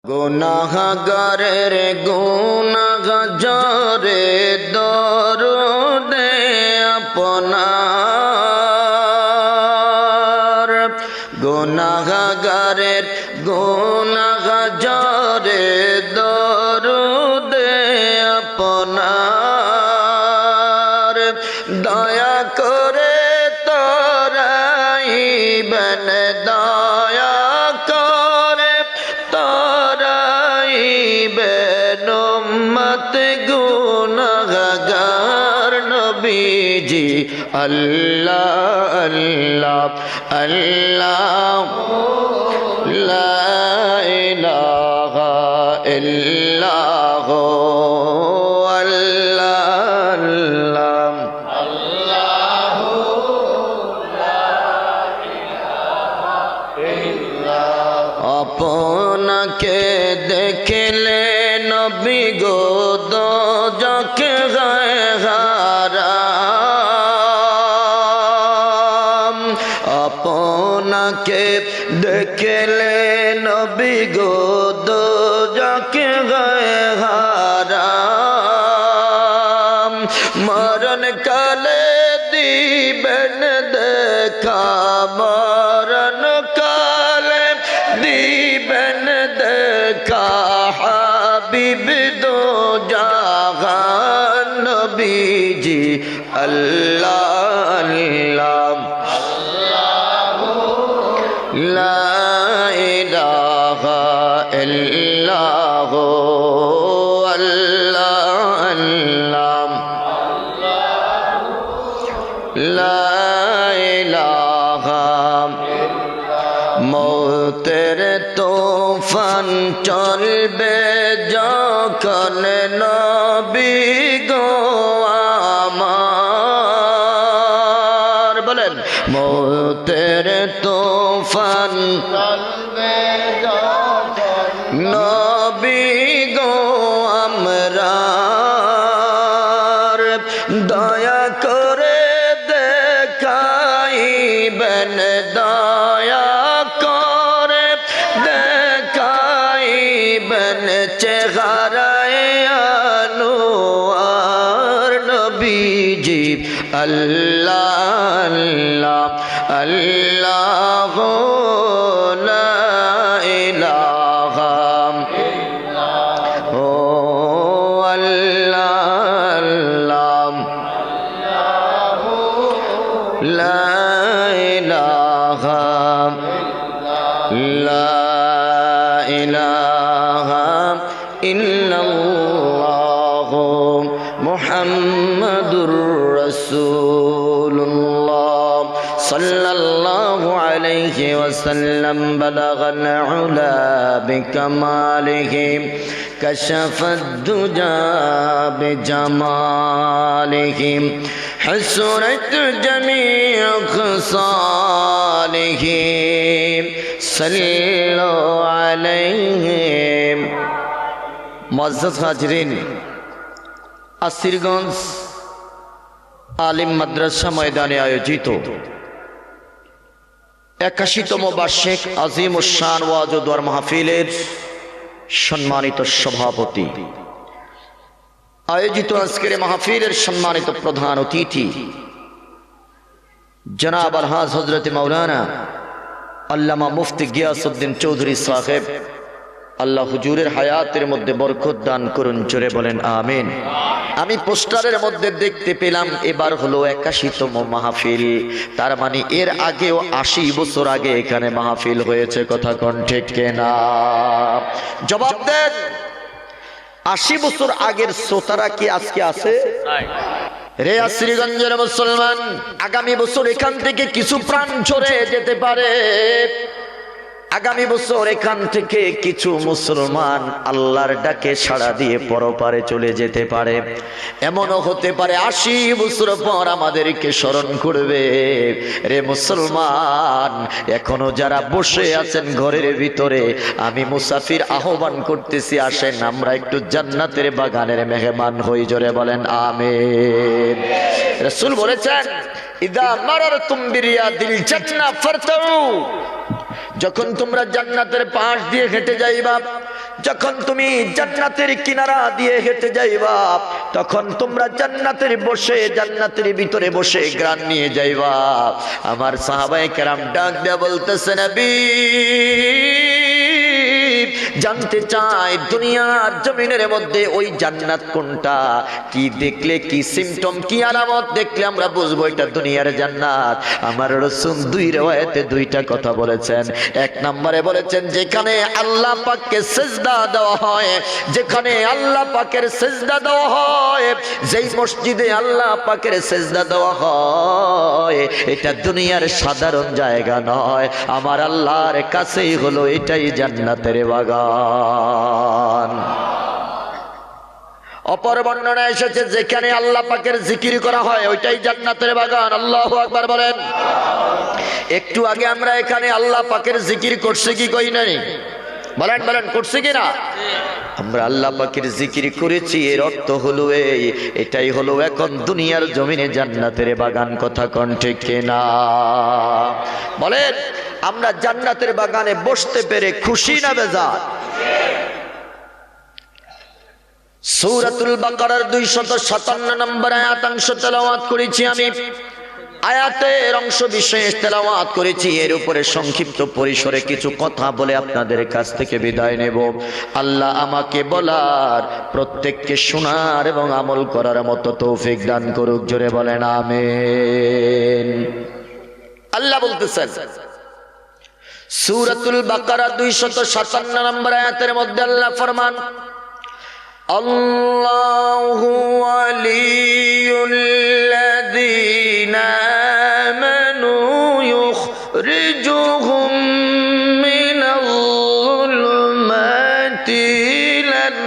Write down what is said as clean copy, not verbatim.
গুনাহগারের গুনাহগারে দরুদে আপনার, গুনাহগারের গুনাহগারে দরুদে আপনার, দয়া করে তরাইবেন, দয়া করে তরাইবেন উম্মত গুনাহগার নবীজি। আল্লাহ আল্লাহ আল্লাহ লা ইলাহা ইল্লাল্লাহ আল্লাহ আল্লাহ আপনাকে দেখলে নবী গো দোজখ গায়ে হারাম, আপনাকে দেখলে নবী গো দোজখ গায়ে হারাম, মরণ কালে দিবেন দেখা, মরণ কালে দিবেন দেখা, হাবিব দো জাহান নবীজি। আল্লাহ আল্লাহ লা ইলাহা ইল্লাল্লাহ আল্লাহ আল্লাহ লা ইলাহা। মৌতের তুফান চলবে যখন নবী গো আমার, বলেন মৌতের তুফান চলবে যখন নবী গো আমরার, দয়া করে দেখাইবেন, দয়া করে দেখাইবেন চেহারায় আনোয়ার নবীজি। আল্লাহ আল্লাহ লা ইলাহা ও আল্লাহ লা ইলাহা লা ইলাহা ইল্লাল্লাহ মুহাম্মাদুর রাসূলুল্লাহ সাল্লাল্লাহু আলাইহি ওয়াসাল্লাম। বালাগাল উলা বিকামালিহি কাশাফাদ দুজা বিজামালিহি حسرت جميع خصاله صلوا عليه। মুআজ্জাজ হাজরিন, আসিরগঞ্জ আলিম মাদ্রাসা ময়দানে আয়োজিত 81তম বার্ষিক আজিমুশ শান ওয়াজ ও দোয়ার মাহফিলের সম্মানিত সভাপতি, আয়োজিত আজকের মাহফিলের সম্মানিত প্রধান অতিথি জনাব আলহাজ হযরত মাওলানা আল্লামা মুফতি গিয়াসউদ্দিন চৌধুরী সাহেব, আল্লাহ হুজুরের হায়াতের মধ্যে বরকত দান করুন, জোরে বলেন আমিন। আমি পোস্টারের মধ্যে দেখতে পেলাম এবার হলো 81তম মাহফিল, তার মানে এর আগেও 80 বছর আগে এখানে মাহফিল হয়েছে, কথা কোন ঠিক কিনা? জবাব দেন। 80 বছর আগের শ্রোতারা কি আজকে আছে? রে আসিরগঞ্জের মুসলমান, আগামী বছর এখান থেকে কিছু প্রাণ ঝরে যেতে পারে। আগামী বছর এখান থেকে কিছু মুসলমান আল্লাহর ডাকে সাড়া দিয়ে পরপারে চলে যেতে পারে। এমনও হতে পারে 80 বছর পর আমাদেরকে স্মরণ করবে। রে মুসলমান, এখনো যারা বসে আছেন ঘরের ভিতরে, আমি মুসাফির আহ্বান করতেছি, আসেন আমরা একটু জান্নাতের বাগানের মেহমান হই, জোরে বলেন আমিন। রাসূল বলেছেন, ইদা মারারতুম বিরিয়াদিল জান্নাহ ফারতাউ, যখন তোমরা জান্নাতের পাশ দিয়ে হেঁটে যাইবা, যখন তুমি জান্নাতের কিনারা দিয়ে হেঁটে যাইবা, তখন তোমরা জান্নাতের ভিতরে বসে গ্রান নিয়ে যাইবা। আমার সাহাবায়ে কেরাম ডাক দেয়া বলতেছে, নবী জানতে চাই দুনিয়ার জমিনের মধ্যে ওই জান্নাত কোনটা, কি দেখলে, কি সিমটম, কি আলামত দেখলে আমরা বুঝবো এটা দুনিয়ার জান্নাত? আমার রাসূল দুই riwayate দুইটা কথা বলেছেন। এক নম্বরে বলেছেন যেখানে আল্লাহ পাককে সিজদা দেওয়া হয়, যেখানে আল্লাহ পাকের সিজদা দেওয়া হয়, যেই মসজিদে আল্লাহ পাকের সিজদা দেওয়া হয়, এটা দুনিয়ার সাধারণ জায়গা নয়, আমার আল্লাহর কাছেই হলো এটাই জান্নাতের বাগান। অপর বর্ণনায় এসেছে যেখানে আল্লাহ পাকের জিকির করা হয় ওইটাই জান্নাতের বাগান। আল্লাহু আকবার বলেন। একটু আগে আমরা এখানে আল্লাহ পাকের জিকির করছি কি কই নাই? বলেন বলেন, করছি কি না? আমরা আল্লাহ পাকের জিকির করেছি, এর অর্থ হলো এটাই হলো এখন দুনিয়ার জমিনে জান্নাতের বাগান। কথা কোন ঠিক কিনা? বলেন, আমরা জান্নাতের বাগানে বসতে পেরে খুশি না বেজার? সূরাতুল বাকারার 257 নম্বর আয়াতাংশ তেলাওয়াত করেছি আমি। আয়াতের অংশ বিশেষ তেলাওয়াত করেছি, এর উপরে সংক্ষিপ্ত পরিসরে কিছু কথা বলে আপনাদের কাছ থেকে বিদায় নেব। আল্লাহ আমাকে বলার, প্রত্যেককে শোনার এবং আমল করার মতো তৌফিক দান করুক। জোরে বলেন আমিন। আল্লাহ বলতেছেন সূরাতুল বাকারা 257 নম্বর আয়াতের মধ্যে আল্লাহ ফরমান, আল্লাহু ওয়ালিয়ুল্লাযীনা আমানু ইউখরিজুহুম মিনাল যুলুমাতি ইলান